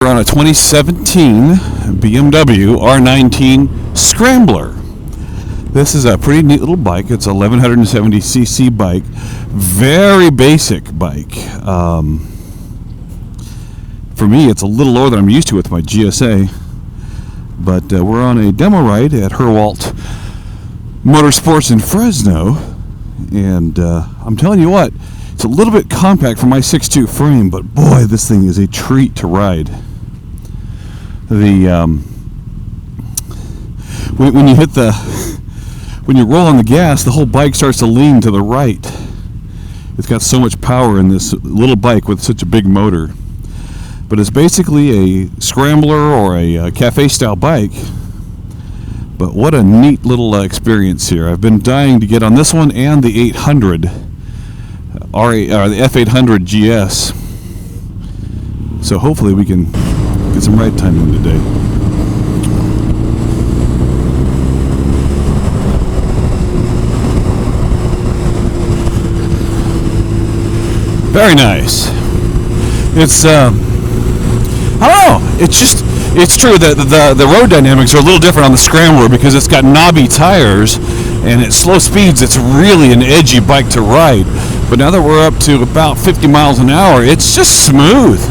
on a 2017 BMW R19 Scrambler. This is a pretty neat little bike. It's a 1170cc bike. Very basic bike. For me, it's a little lower than I'm used to with my GSA. But we're on a demo ride at Herwaldt Motorsports in Fresno. And I'm telling you what, it's a little bit compact for my 6'2" frame, but boy, this thing is a treat to ride. When you roll on the gas, the whole bike starts to lean to the right. It's got so much power in this little bike with such a big motor. But it's basically a scrambler or a cafe-style bike. But what a neat little experience here. I've been dying to get on this one and the 800, the F800 GS. So hopefully we can get some ride time in today. Very nice. It's I don't know. It's true that the road dynamics are a little different on the Scrambler because it's got knobby tires, and at slow speeds it's really an edgy bike to ride. But now that we're up to about 50 miles an hour, it's just smooth,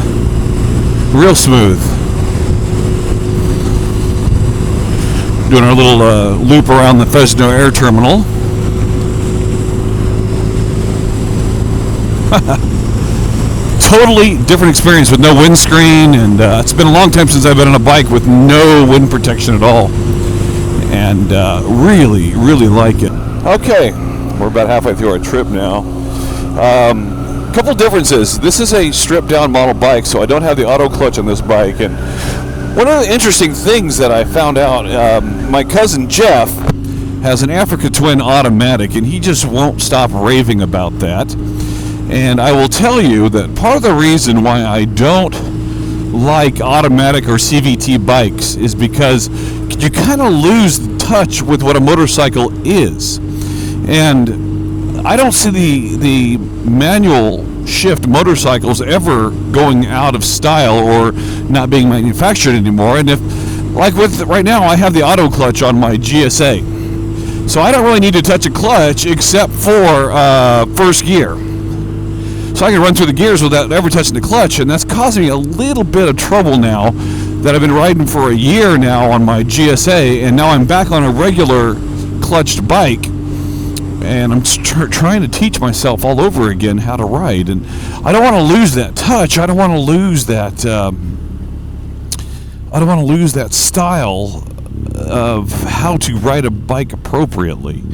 real smooth. Doing our little loop around the Fresno Air Terminal. Totally different experience with no windscreen, and it's been a long time since I've been on a bike with no wind protection at all, and really like it. Okay, we're about halfway through our trip now. Couple differences. This is a stripped down model bike, so I don't have the auto clutch on this bike, and one of the interesting things that I found out, my cousin Jeff has an Africa Twin automatic, and he just won't stop raving about that. And I will tell you that part of the reason why I don't like automatic or CVT bikes is because you kind of lose touch with what a motorcycle is. And I don't see the manual shift motorcycles ever going out of style or not being manufactured anymore. And if, like with right now, I have the auto clutch on my GSA. So I don't really need to touch a clutch except for first gear. So I can run through the gears without ever touching the clutch, and that's causing me a little bit of trouble now that I've been riding for a year now on my GSA, and now I'm back on a regular clutched bike, and I'm trying to teach myself all over again how to ride, and I don't want to lose that touch. I don't want to lose that. I don't want to lose that style of how to ride a bike appropriately.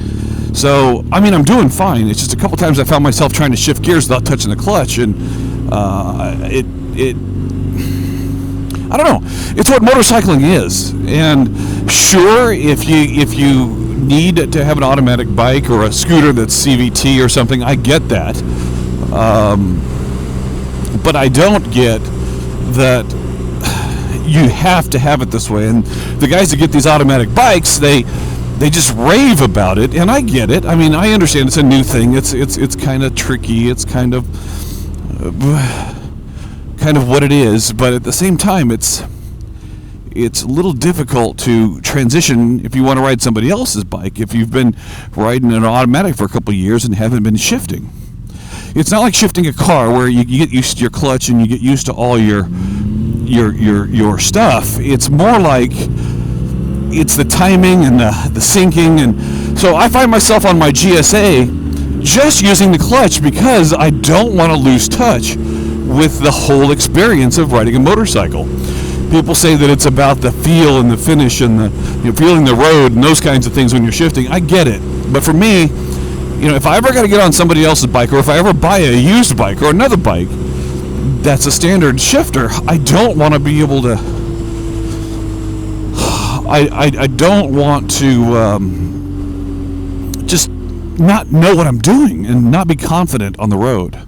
So, I mean, I'm doing fine. It's just a couple times I found myself trying to shift gears without touching the clutch, and I don't know. It's what motorcycling is. And sure, if you need to have an automatic bike or a scooter that's CVT or something, I get that. But I don't get that you have to have it this way. And the guys that get these automatic bikes, they just rave about it, and I get it. I mean, I understand it's a new thing. It's kind of tricky. It's kind of what it is. But at the same time, it's a little difficult to transition if you want to ride somebody else's bike. If you've been riding an automatic for a couple of years and haven't been shifting, it's not like shifting a car where you get used to your clutch and you get used to all your stuff. It's more like it's the timing and the syncing, and so I find myself on my GSA just using the clutch because I don't want to lose touch with the whole experience of riding a motorcycle. People say that it's about the feel and the finish and the feeling the road and those kinds of things when you're shifting. I get it, but for me, if I ever got to get on somebody else's bike, or if I ever buy a used bike or another bike that's a standard shifter, I don't want to be able to. I don't want to just not know what I'm doing and not be confident on the road.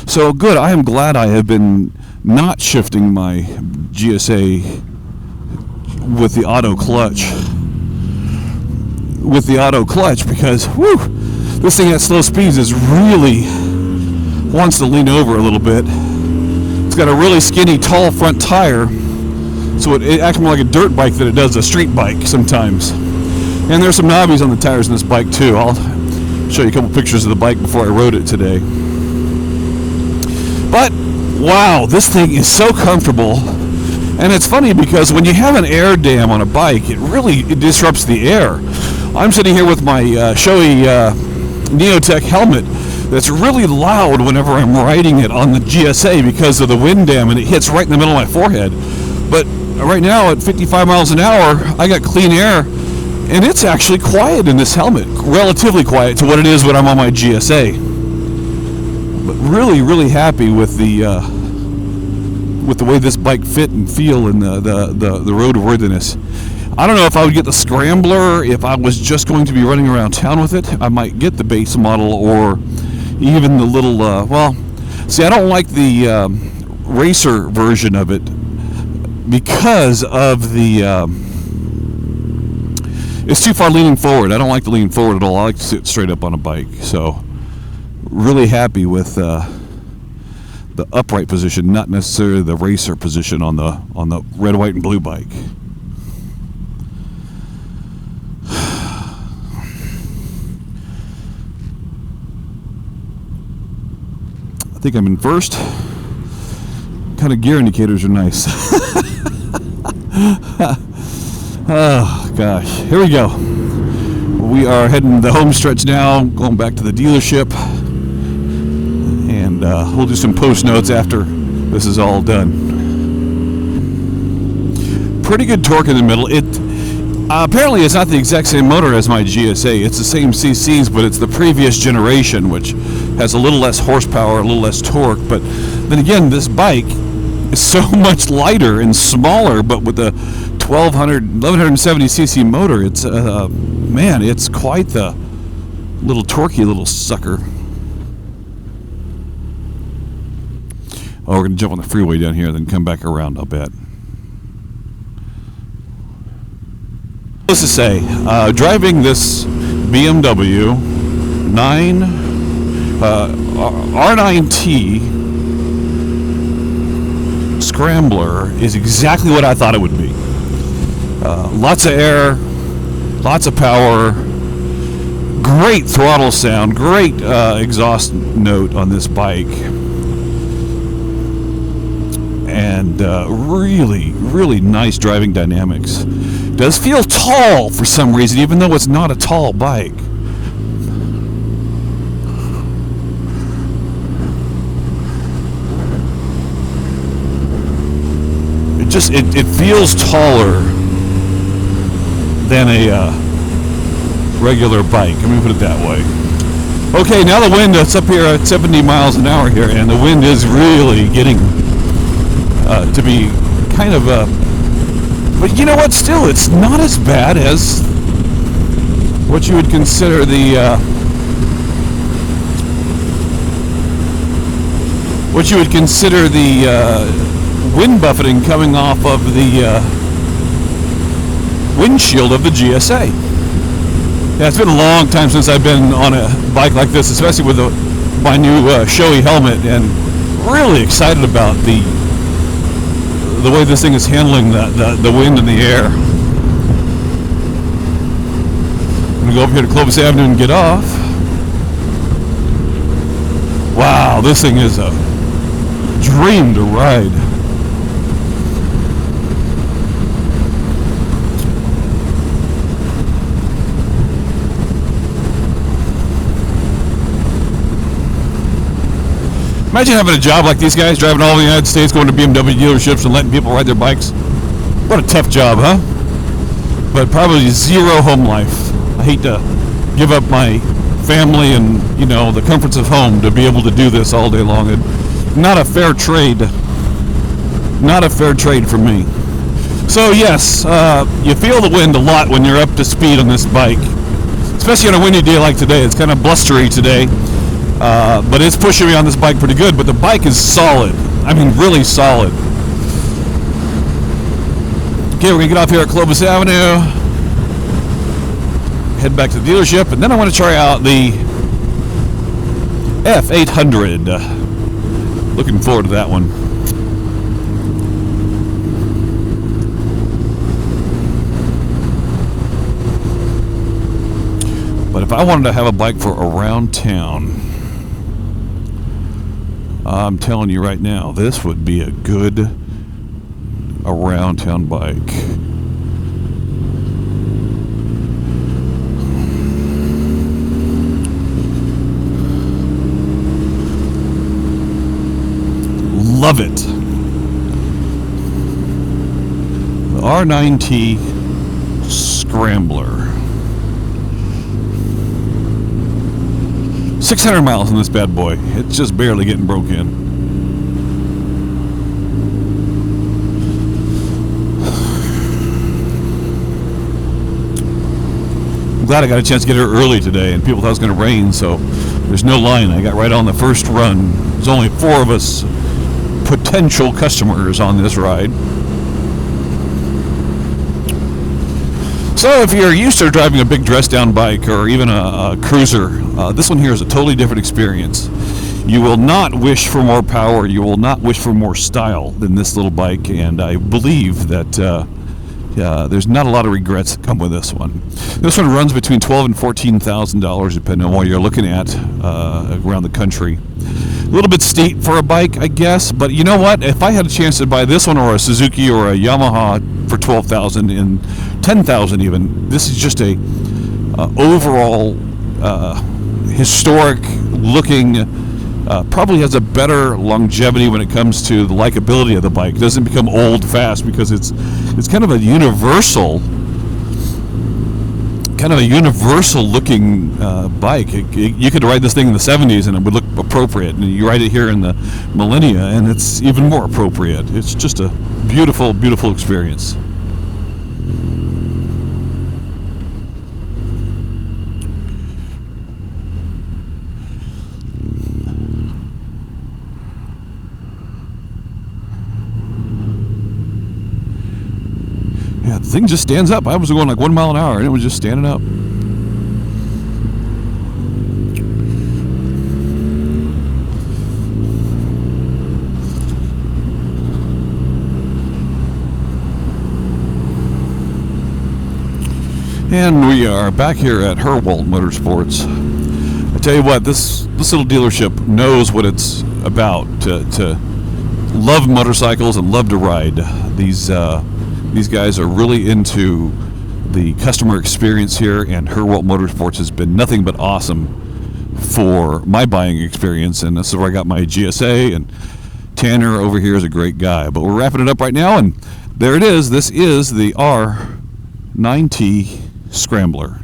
So good, I am glad I have been not shifting my GSA with the auto clutch. Because, this thing at slow speeds is really wants to lean over a little bit. It's got a really skinny, tall front tire, so it acts more like a dirt bike than it does a street bike sometimes. And there's some knobbies on the tires in this bike too. I'll show you a couple pictures of the bike before I rode it today. But wow, this thing is so comfortable. And it's funny because when you have an air dam on a bike, it disrupts the air. I'm sitting here with my Shoei Neotech helmet that's really loud whenever I'm riding it on the GSA because of the wind dam, and it hits right in the middle of my forehead. But right now at 55 miles an hour, I got clean air, and it's actually quiet in this helmet, relatively quiet to what it is when I'm on my GSA. But really, really happy with the way this bike fit and feel and the roadworthiness. I don't know if I would get the Scrambler if I was just going to be running around town with it. I might get the base model or even the little, see, I don't like the racer version of it because of the, it's too far leaning forward. I don't like to lean forward at all. I like to sit straight up on a bike. So really happy with the upright position, not necessarily the racer position on the red, white, and blue bike. I think I'm in first. Kind of gear indicators are nice. Oh gosh, here we go. We are heading the home stretch now, going back to the dealership, and we'll do some post notes after this is all done. Pretty good torque in the middle. Apparently it's not the exact same motor as my GSA. It's the same CCs, but it's the previous generation, which has a little less horsepower, a little less torque. But then again, this bike is so much lighter and smaller, but with the 1170 cc motor, it's man, it's quite the little torquey little sucker. Oh, we're gonna jump on the freeway down here, then come back around, I'll bet. Let's just say, driving this BMW R9T Scrambler is exactly what I thought it would be. Lots of air, lots of power, great throttle sound, great exhaust note on this bike, and really, really nice driving dynamics. Does feel tall for some reason, even though it's not a tall bike. It feels taller than a regular bike. Let me put it that way. Okay, now the wind, it's up here at 70 miles an hour here, and the wind is really getting to be kind of but you know what, still, it's not as bad as what you would consider the wind buffeting coming off of the windshield of the GSA. Yeah, it's been a long time since I've been on a bike like this, especially with my new Shoei helmet, and really excited about the way this thing is handling the wind and the air. I'm going to go over here to Clovis Avenue and get off. Wow, this thing is a dream to ride. Imagine having a job like these guys, driving all over the United States, going to BMW dealerships and letting people ride their bikes. What a tough job, huh? But probably zero home life. I hate to give up my family and, you know, the comforts of home to be able to do this all day long. Not a fair trade. Not a fair trade for me. So yes, you feel the wind a lot when you're up to speed on this bike. Especially on a windy day like today. It's kind of blustery today. But it's pushing me on this bike pretty good, but the bike is solid. I mean, really solid. Okay, we're going to get off here at Clovis Avenue, head back to the dealership, and then I want to try out the F800. Looking forward to that one. if I wanted to have a bike for around town, I'm telling you right now, this would be a good around town bike. Love it. The R9T Scrambler. 600 miles on this bad boy. It's just barely getting broke in. I'm glad I got a chance to get here early today, and people thought it was going to rain, so there's no line. I got right on the first run. There's only 4 of us potential customers on this ride. So if you're used to driving a big dress-down bike or even a cruiser, this one here is a totally different experience. You will not wish for more power, you will not wish for more style than this little bike, and I believe that there's not a lot of regrets that come with this one. This one runs between $12,000 and $14,000 depending on what you're looking at around the country. A little bit steep for a bike, I guess, but you know what? If I had a chance to buy this one or a Suzuki or a Yamaha for $12,000 and $10,000 even, this is just a overall historic looking, probably has a better longevity when it comes to the likability of the bike. It doesn't become old fast because it's kind of a universal looking bike. You could ride this thing in the 70s and it would look appropriate, and you ride it here in the millennia and it's even more appropriate. It's just a beautiful, beautiful experience. Yeah, the thing just stands up. I was going like 1 mile an hour and it was just standing up. And we are back here at Herwaldt Motorsports. I tell you what, this little dealership knows what it's about, to love motorcycles and love to ride. These guys are really into the customer experience here, and Herwaldt Motorsports has been nothing but awesome for my buying experience, and this is where I got my GSA, and Tanner over here is a great guy. But we're wrapping it up right now, and there it is. This is the R9T Scrambler.